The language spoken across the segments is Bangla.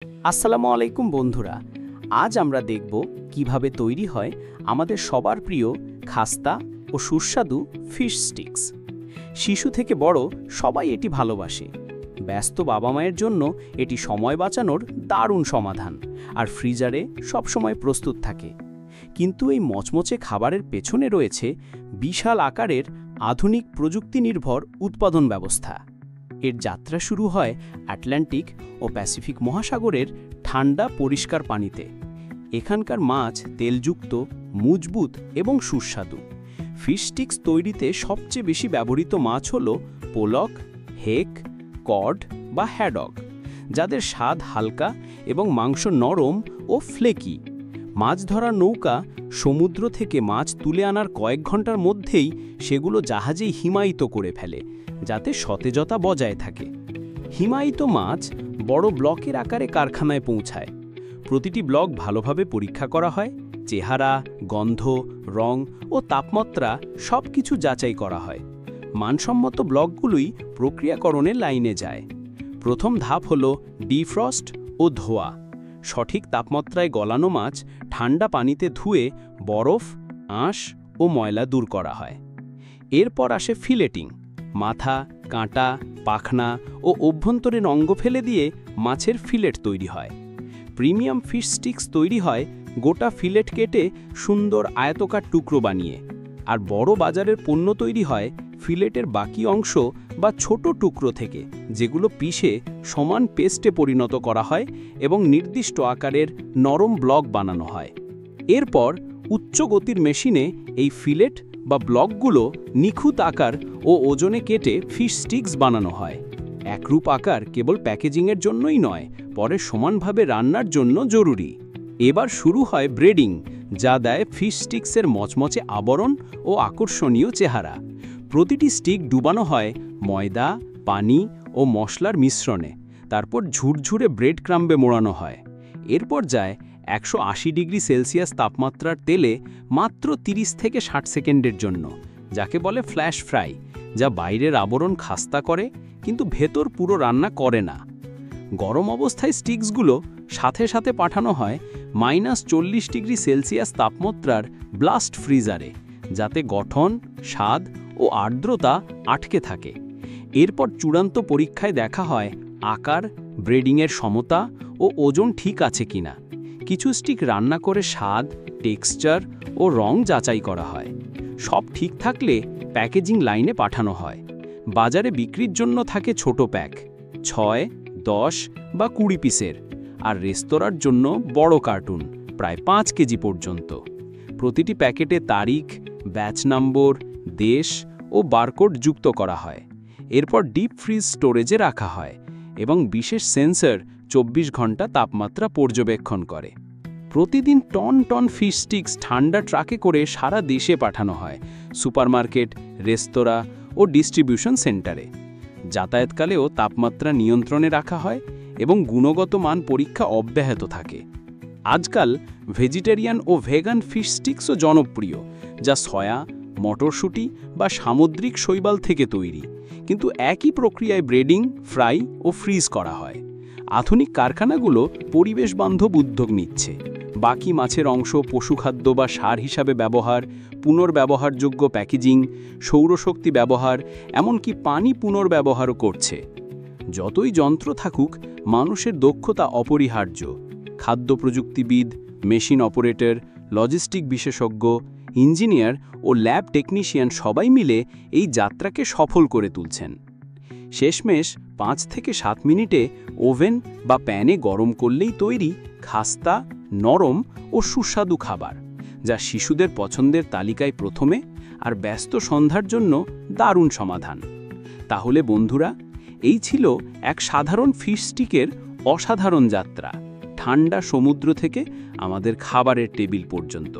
আসসালামু আলাইকুম বন্ধুরা, আজ আমরা দেখব কিভাবে তৈরি হয় আমাদের সবার প্রিয় খাস্তা ও সুস্বাদু ফিশ স্টিক্স। শিশু থেকে বড় সবাই এটি ভালোবাসে। ব্যস্ত বাবা মায়ের জন্য এটি সময় বাঁচানোর দারুণ সমাধান, আর ফ্রিজারে সবসময় প্রস্তুত থাকে। কিন্তু এই মচমচে খাবারের পেছনে রয়েছে বিশাল আকারের আধুনিক প্রযুক্তি নির্ভর উৎপাদন ব্যবস্থা। এর যাত্রা শুরু হয় আটলান্টিক ও প্যাসিফিক মহাসাগরের ঠান্ডা পরিষ্কার পানিতে। এখানকার মাছ তেলযুক্ত, মজবুত এবং সুস্বাদু। ফিশ স্টিক্স তৈরিতে সবচেয়ে বেশি ব্যবহৃত মাছ হল পোলক, হেক, কড বা হ্যাডক, যাদের স্বাদ হালকা এবং মাংস নরম ও ফ্লেকি। মাছ ধরার নৌকা সমুদ্র থেকে মাছ তুলে আনার কয়েক ঘন্টার মধ্যেই সেগুলো জাহাজেই হিমায়িত করে ফেলে, যাতে সতেজতা বজায় থাকে। হিমায়িত মাছ বড় ব্লকের আকারে কারখানায় পৌঁছায়। প্রতিটি ব্লক ভালোভাবে পরীক্ষা করা হয়, চেহারা, গন্ধ, রং ও তাপমাত্রা সব কিছু যাচাই করা হয়। মানসম্মত ব্লকগুলোই প্রক্রিয়াকরণের লাইনে যায়। প্রথম ধাপ হল ডিফ্রস্ট ও ধোয়া। সঠিক তাপমাত্রায় গলানো মাছ ঠান্ডা পানিতে ধুয়ে বরফ, আঁশ ও ময়লা দূর করা হয়। এরপর আসে ফিলেটিং। মাথা, কাঁটা, পাখনা ও অভ্যন্তরীণ অঙ্গ ফেলে দিয়ে মাছের ফিলেট তৈরি হয়। প্রিমিয়াম ফিশ স্টিক্স তৈরি হয় গোটা ফিলেট কেটে সুন্দর আয়তকার টুকরো বানিয়ে, আর বড় বাজারের পণ্য তৈরি হয় ফিলেটের বাকি অংশ বা ছোট টুকরো থেকে, যেগুলো পিষে সমান পেস্টে পরিণত করা হয় এবং নির্দিষ্ট আকারের নরম ব্লক বানানো হয়। এরপর উচ্চ গতির মেশিনে এই ফিলেট বা ব্লকগুলো নিখুঁত আকার ও ওজনে কেটে ফিশ স্টিক্স বানানো হয়। একরূপ আকার কেবল প্যাকেজিংয়ের জন্যই নয়, পরে সমানভাবে রান্নার জন্য জরুরি। এবার শুরু হয় ব্রেডিং, যা দেয় ফিশ স্টিক্সের মচমচে আবরণ ও আকর্ষণীয় চেহারা। প্রতিটি স্টিক ডুবানো হয় ময়দা, পানি ও মশলার মিশ্রণে, তারপর ঝুরঝুরে ব্রেড ক্রাম্বে মোড়ানো হয়। এরপর যায় 180 ডিগ্রি সেলসিয়াস তাপমাত্রার তেলে মাত্র 30 থেকে 60 সেকেন্ডের জন্য, যাকে বলে ফ্ল্যাশ ফ্রাই, যা বাইরের আবরণ খাস্তা করে কিন্তু ভেতর পুরো রান্না করে না। গরম অবস্থায় স্টিক্সগুলো সাথে সাথে পাঠানো হয় -40 ডিগ্রি সেলসিয়াস তাপমাত্রার ব্লাস্ট ফ্রিজারে, যাতে গঠন, স্বাদ ও আর্দ্রতা আটকে থাকে। এরপর চূড়ান্ত পরীক্ষায় দেখা হয় আকার, ব্রেডিংয়ের সমতা ও ওজন ঠিক আছে কিনা। কিছু স্টিক রান্না করে স্বাদ, টেক্সচার ও রং যাচাই করা হয়। সব ঠিক থাকলে প্যাকেজিং লাইনে পাঠানো হয়। বাজারে বিক্রির জন্য থাকে ছোট প্যাক, 6, 10 বা 20 পিসের, আর রেস্তোরাঁর জন্য বড় কার্টুন, প্রায় 5 কেজি পর্যন্ত। প্রতিটি প্যাকেটে তারিখ, ব্যাচ নম্বর, দেশ ও বারকোড যুক্ত করা হয়। এরপর ডিপ ফ্রিজ স্টোরেজে রাখা হয় এবং বিশেষ সেন্সর 24 ঘন্টা তাপমাত্রা পর্যবেক্ষণ করে। প্রতিদিন টন টন ফিশ স্টিক্স ঠান্ডা ট্রাকে করে সারা দেশে পাঠানো হয় সুপারমার্কেট, রেস্তোরাঁ ও ডিস্ট্রিবিউশন সেন্টারে। যাতায়াতকালেও তাপমাত্রা নিয়ন্ত্রণে রাখা হয় এবং গুণগত মান পরীক্ষা অব্যাহত থাকে। আজকাল ভেজিটেরিয়ান ও ভেগান ফিশ স্টিক্সও জনপ্রিয়, যা সয়া, মটরশুঁটি বা সামুদ্রিক শৈবাল থেকে তৈরি, কিন্তু একই প্রক্রিয়ায় ব্রেডিং, ফ্রাই ও ফ্রিজ করা হয়। আধুনিক কারখানাগুলো পরিবেশ বান্ধব উদ্যোগ নিচ্ছে। বাকি মাছের অংশ পশুখাদ্য বা সার হিসাবে ব্যবহার, পুনর্ব্যবহারযোগ্য প্যাকেজিং, সৌরশক্তি ব্যবহার, এমনকি পানি পুনর্ব্যবহারও করছে। যতই যন্ত্র থাকুক, মানুষের দক্ষতা অপরিহার্য। খাদ্য প্রযুক্তিবিদ, মেশিন অপারেটর, লজিস্টিক বিশেষজ্ঞ, ইঞ্জিনিয়ার ও ল্যাব টেকনিশিয়ান সবাই মিলে এই যাত্রাকে সফল করে তুলছেন। শেষমেশ 5 থেকে 7 মিনিটে ওভেন বা প্যানে গরম করলেই তৈরি খাস্তা, নরম ও সুস্বাদু খাবার, যা শিশুদের পছন্দের তালিকায় প্রথমে, আর ব্যস্ত সন্ধ্যার জন্য দারুণ সমাধান। তাহলে বন্ধুরা, এই ছিল এক সাধারণ ফিশ স্টিকের অসাধারণ যাত্রা, ঠান্ডা সমুদ্র থেকে আমাদের খাবারের টেবিল পর্যন্ত।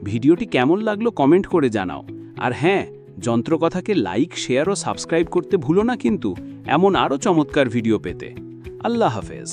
ভিডিওটি কেমন লাগলো কমেন্ট করে জানাও। আর হ্যাঁ, যন্ত্রকথাকে লাইক, শেয়ার ও সাবস্ক্রাইব করতে ভুলো না কিন্তু, এমন আরও চমৎকার ভিডিও পেতে। আল্লাহ হাফেজ।